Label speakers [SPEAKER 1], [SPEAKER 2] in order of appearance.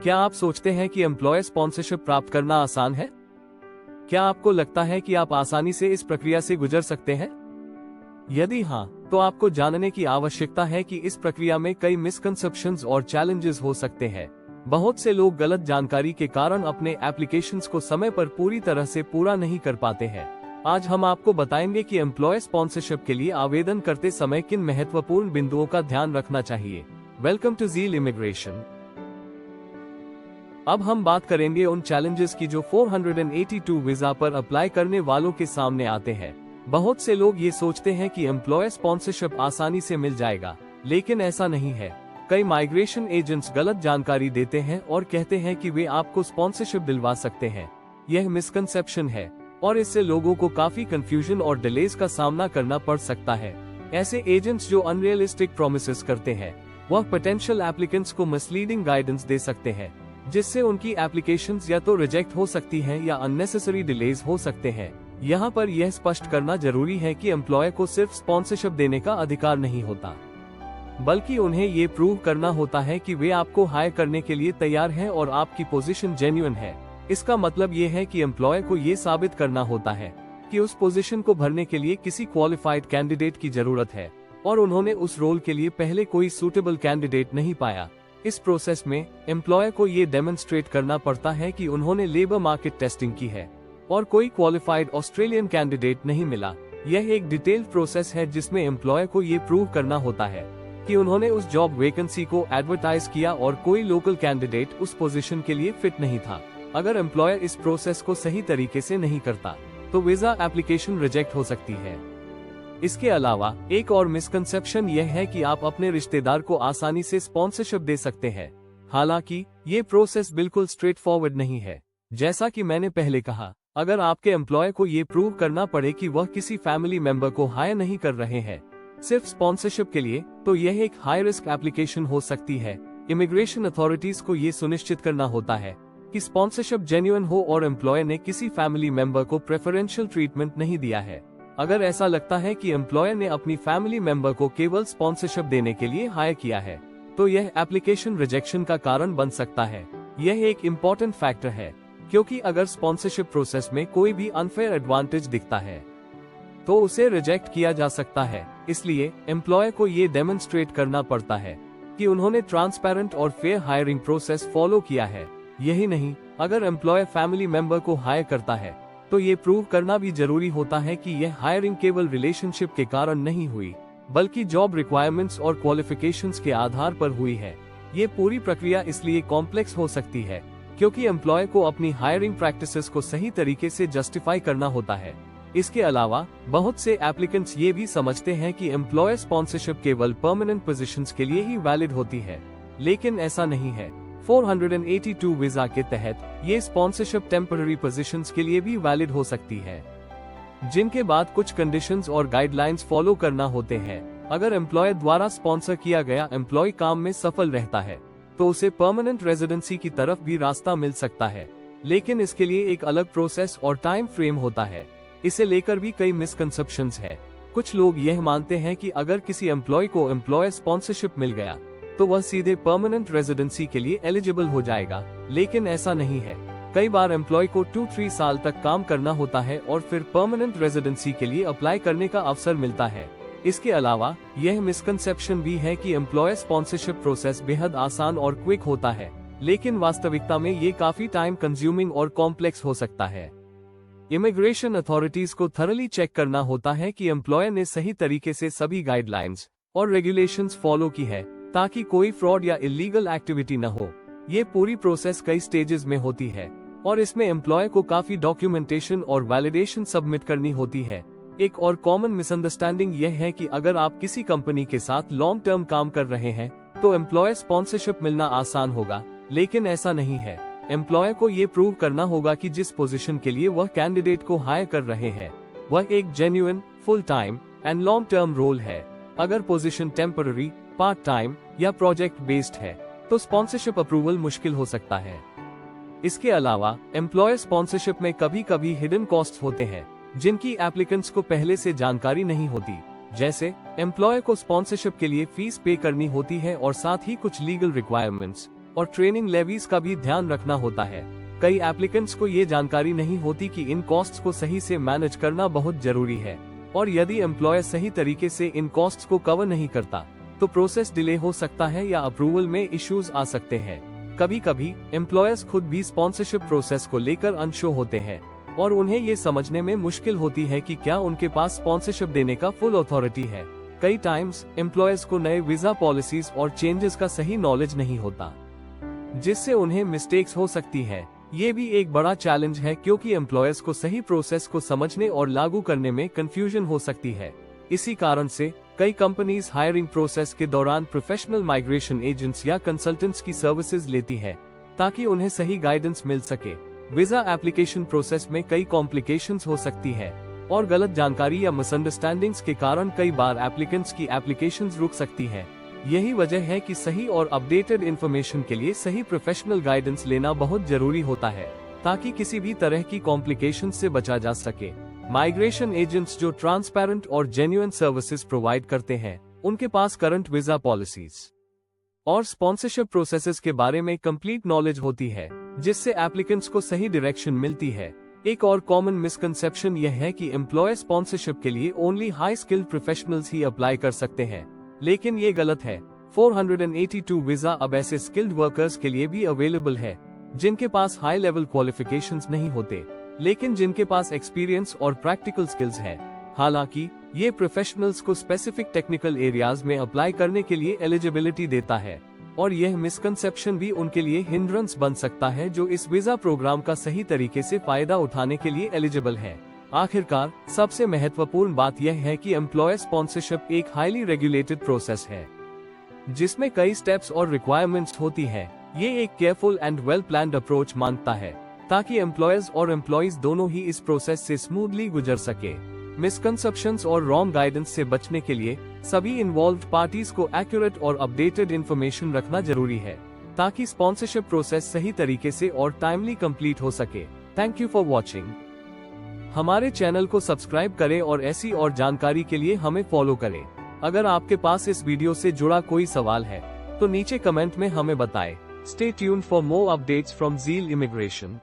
[SPEAKER 1] क्या आप सोचते हैं कि एम्प्लॉयर स्पॉन्सरशिप प्राप्त करना आसान है? क्या आपको लगता है कि आप आसानी से इस प्रक्रिया से गुजर सकते हैं? यदि हाँ, तो आपको जानने की आवश्यकता है कि इस प्रक्रिया में कई मिसकंसेप्शंस और चैलेंजेस हो सकते हैं। बहुत से लोग गलत जानकारी के कारण अपने एप्लीकेशंस को समय पर पूरी तरह से पूरा नहीं कर पाते हैं। आज हम आपको बताएंगे कि एम्प्लॉयर स्पॉन्सरशिप के लिए आवेदन करते समय किन महत्वपूर्ण बिंदुओं का ध्यान रखना चाहिए। Welcome to Zeal Immigration. अब हम बात करेंगे उन चैलेंजेस की जो 482 वीजा पर अप्लाई करने वालों के सामने आते हैं। बहुत से लोग ये सोचते हैं कि एम्प्लॉयर स्पॉन्सरशिप आसानी से मिल जाएगा, लेकिन ऐसा नहीं है। कई माइग्रेशन एजेंट्स गलत जानकारी देते हैं और कहते हैं कि वे आपको स्पॉन्सरशिप दिलवा सकते हैं। यह मिसकंसेप्शन है और इससे लोगों को काफी कंफ्यूजन और डिलेज का सामना करना पड़ सकता है। ऐसे एजेंट्स जो अनरियलिस्टिक प्रोमिसेस करते हैं, वह पोटेंशियल एप्लीकेंट्स को मिसलीडिंग गाइडेंस दे सकते हैं, जिससे उनकी एप्लीकेशंस या तो रिजेक्ट हो सकती हैं या अननेसेसरी डिलेज हो सकते हैं। यहाँ पर यह स्पष्ट करना जरूरी है कि एम्प्लॉयर को सिर्फ स्पॉन्सरशिप देने का अधिकार नहीं होता, बल्कि उन्हें ये प्रूव करना होता है कि वे आपको हायर करने के लिए तैयार हैं और आपकी पोजीशन जेन्युइन है। इसका मतलब ये है कि एम्प्लॉयर को ये साबित करना होता है कि उस पोजीशन को भरने के लिए किसी क्वालिफाइड कैंडिडेट की जरूरत है और उन्होंने उस रोल के लिए पहले कोई सूटेबल कैंडिडेट नहीं पाया। इस प्रोसेस में एम्प्लॉयर को ये डेमोन्स्ट्रेट करना पड़ता है कि उन्होंने लेबर मार्केट टेस्टिंग की है और कोई क्वालिफाइड ऑस्ट्रेलियन कैंडिडेट नहीं मिला। यह एक डिटेल्ड प्रोसेस है जिसमें एम्प्लॉयर को ये प्रूव करना होता है कि उन्होंने उस जॉब वैकेंसी को एडवर्टाइज किया और कोई लोकल कैंडिडेट उस पोजीशन के लिए फिट नहीं था। अगर एम्प्लॉयर इस प्रोसेस को सही तरीके से नहीं करता, तो वीजा एप्लीकेशन रिजेक्ट हो सकती है। इसके अलावा एक और मिसकंसेप्शन यह है कि आप अपने रिश्तेदार को आसानी से स्पॉन्सरशिप दे सकते हैं। हालांकि ये प्रोसेस बिल्कुल स्ट्रेट फॉरवर्ड नहीं है। जैसा कि मैंने पहले कहा, अगर आपके एम्प्लॉयर को ये प्रूव करना पड़े कि वह किसी फैमिली मेंबर को हायर नहीं कर रहे हैं सिर्फ स्पॉन्सरशिप के लिए, तो यह एक हाई रिस्क एप्लीकेशन हो सकती है। इमिग्रेशन अथॉरिटीज को ये सुनिश्चित करना होता है कि स्पॉन्सरशिप जेन्युइन हो और एम्प्लॉयर ने किसी फैमिली मेंबर को प्रेफरेंशियल ट्रीटमेंट नहीं दिया है। अगर ऐसा लगता है कि एम्प्लॉयर ने अपनी फैमिली मेंबर को केवल स्पॉन्सरशिप देने के लिए हायर किया है, तो यह एप्लीकेशन रिजेक्शन का कारण बन सकता है। यह एक इम्पोर्टेंट फैक्टर है, क्योंकि अगर स्पॉन्सरशिप प्रोसेस में कोई भी अनफेयर एडवांटेज दिखता है, तो उसे रिजेक्ट किया जा सकता है। इसलिए एम्प्लॉयर को ये डेमोन्स्ट्रेट करना पड़ता है कि उन्होंने ट्रांसपेरेंट और फेयर हायरिंग प्रोसेस फॉलो किया है। यही नहीं, अगर एम्प्लॉयर फैमिली मेंबर को हायर करता है, तो ये प्रूव करना भी जरूरी होता है कि यह हायरिंग केवल रिलेशनशिप के कारण नहीं हुई, बल्कि जॉब रिक्वायरमेंट्स और क्वालिफिकेशंस के आधार पर हुई है। ये पूरी प्रक्रिया इसलिए कॉम्प्लेक्स हो सकती है क्योंकि एम्प्लॉयर को अपनी हायरिंग प्रैक्टिसेस को सही तरीके से जस्टिफाई करना होता है। इसके अलावा बहुत से एप्लीकेंट्स ये भी समझते हैं कि एम्प्लॉयर स्पॉन्सरशिप केवल परमानेंट पोजीशंस के लिए ही वैलिड होती है, लेकिन ऐसा नहीं है। 482 वीजा के तहत ये स्पॉन्सरशिप टेम्पररी पोजीशंस के लिए भी वैलिड हो सकती है, जिनके बाद कुछ कंडीशंस और गाइडलाइंस फॉलो करना होते हैं। अगर एम्प्लॉयर द्वारा स्पॉन्सर किया गया एम्प्लॉय काम में सफल रहता है, तो उसे परमानेंट रेजिडेंसी की तरफ भी रास्ता मिल सकता है, लेकिन इसके लिए एक अलग प्रोसेस और टाइम फ्रेम होता है। इसे लेकर भी कई मिसकंसेप्शंस है। कुछ लोग यह मानते हैं कि अगर किसी एम्प्लॉय को एम्प्लॉयर स्पॉन्सरशिप मिल गया, तो वह सीधे परमानेंट रेजिडेंसी के लिए एलिजिबल हो जाएगा, लेकिन ऐसा नहीं है। कई बार एम्प्लॉय को 2-3 साल तक काम करना होता है और फिर परमानेंट रेजिडेंसी के लिए अप्लाई करने का अवसर मिलता है। इसके अलावा यह मिसकंसेप्शन भी है कि एम्प्लॉयर स्पॉन्सरशिप प्रोसेस बेहद आसान और क्विक होता है, लेकिन वास्तविकता में ये काफी टाइम कंज्यूमिंग और कॉम्प्लेक्स हो सकता है। इमिग्रेशन अथॉरिटीज को थरली चेक करना होता है कि एम्प्लॉयर ने सही तरीके से सभी गाइडलाइंस और रेगुलेशंस फॉलो की है, ताकि कोई फ्रॉड या इलीगल एक्टिविटी न हो। ये पूरी प्रोसेस कई स्टेजेस में होती है और इसमें एम्प्लॉयर को काफी डॉक्यूमेंटेशन और वैलिडेशन सबमिट करनी होती है। एक और कॉमन मिसअंडरस्टैंडिंग यह है कि अगर आप किसी कंपनी के साथ लॉन्ग टर्म काम कर रहे हैं, तो एम्प्लॉयर स्पॉन्सरशिप मिलना आसान होगा, लेकिन ऐसा नहीं है। एम्प्लॉयर को ये प्रूव करना होगा कि जिस पोजीशन के लिए वह कैंडिडेट को हायर कर रहे हैं, वह एक genuine, full time and long term role है। अगर पोजीशन टेम्पररी, पार्ट टाइम या प्रोजेक्ट बेस्ड है, तो स्पॉन्सरशिप अप्रूवल मुश्किल हो सकता है। इसके अलावा एम्प्लॉयर स्पॉन्सरशिप में कभी कभी हिडन कॉस्ट होते हैं, जिनकी एप्लीकेंट्स को पहले से जानकारी नहीं होती। जैसे एम्प्लॉयर को स्पॉन्सरशिप के लिए फीस पे करनी होती है और साथ ही कुछ लीगल रिक्वायरमेंट्स और ट्रेनिंग लेवीज का भी ध्यान रखना होता है। कई एप्लीकेंट्स को ये जानकारी नहीं होती कि इन कॉस्ट्स को सही से मैनेज करना बहुत जरूरी है, और यदि एम्प्लॉयर सही तरीके से इन कॉस्ट्स को कवर नहीं करता तो प्रोसेस डिले हो सकता है या अप्रूवल में इश्यूज आ सकते हैं। कभी कभी एम्प्लॉयर्स खुद भी स्पॉन्सरशिप प्रोसेस को लेकर अनश्योर होते हैं और उन्हें ये समझने में मुश्किल होती है कि क्या उनके पास स्पॉन्सरशिप देने का फुल अथॉरिटी है। कई टाइम्स एम्प्लॉयर्स को नए वीजा पॉलिसीज और चेंजेस का सही नॉलेज नहीं होता, जिससे उन्हें मिस्टेक्स हो सकती है। ये भी एक बड़ा चैलेंज है क्योंकि एम्प्लॉयर्स को सही प्रोसेस को समझने और लागू करने में कंफ्यूजन हो सकती है। इसी कारण से कई कंपनीज हायरिंग प्रोसेस के दौरान प्रोफेशनल माइग्रेशन एजेंट्स या कंसल्टेंट्स की सर्विसेज लेती है ताकि उन्हें सही गाइडेंस मिल सके। वीजा एप्लीकेशन प्रोसेस में कई कॉम्प्लिकेशंस हो सकती है और गलत जानकारी या मिसअंडरस्टैंडिंग्स के कारण कई बार एप्लीकेंट्स की एप्लीकेशंस रुक सकती है। यही वजह है कि सही और अपडेटेड इन्फॉर्मेशन के लिए सही प्रोफेशनल गाइडेंस लेना बहुत जरूरी होता है ताकि किसी भी तरह की कॉम्प्लिकेशंस से बचा जा सके। माइग्रेशन एजेंट्स जो ट्रांसपेरेंट और जेन्युइन सर्विसेज प्रोवाइड करते हैं, उनके पास करंट वीजा पॉलिसीज और स्पॉन्सरशिप प्रोसेसेस के बारे में कंप्लीट नॉलेज होती है, जिससे एप्लीकेंट्स को सही डायरेक्शन मिलती है। एक और कॉमन मिसकंसेप्शन यह है कि एम्प्लॉयर स्पॉन्सरशिप के लिए ओनली हाई स्किल्ड प्रोफेशनल्स ही अप्लाई कर सकते हैं, लेकिन ये गलत है। 482 वीजा अब ऐसे स्किल्ड वर्कर्स के लिए भी अवेलेबल है जिनके पास हाई लेवल क्वालिफिकेशंस नहीं होते, लेकिन जिनके पास एक्सपीरियंस और प्रैक्टिकल स्किल्स है। हालांकि ये प्रोफेशनल्स को स्पेसिफिक टेक्निकल एरियाज में अप्लाई करने के लिए एलिजिबिलिटी देता है, और यह मिसकंसेप्शन भी उनके लिए हिंड्रेंस बन सकता है जो इस वीजा प्रोग्राम का सही तरीके से फायदा उठाने के लिए एलिजिबल है। आखिरकार सबसे महत्वपूर्ण बात यह है कि एम्प्लॉयर स्पॉन्सरशिप एक हाईली रेगुलेटेड प्रोसेस है जिसमें कई स्टेप्स और रिक्वायरमेंट्स होती है। ये एक careful and well planned approach मांगता है ताकि एम्प्लॉयर्स और एम्प्लॉइज दोनों ही इस प्रोसेस से स्मूथली गुजर सके। मिसकंसेप्शंस और रॉन्ग गाइडेंस से बचने के लिए सभी इन्वॉल्व्ड पार्टीज को एक्यूरेट और अपडेटेड इन्फॉर्मेशन रखना जरूरी है ताकि स्पॉन्सरशिप प्रोसेस सही तरीके से और टाइमली कंप्लीट हो सके। Thank you for watching. हमारे चैनल को सब्सक्राइब करें और ऐसी और जानकारी के लिए हमें फॉलो करें। अगर आपके पास इस वीडियो से जुड़ा कोई सवाल है तो नीचे कमेंट में हमें बताएं। Stay tuned for more updates from Zeal Immigration.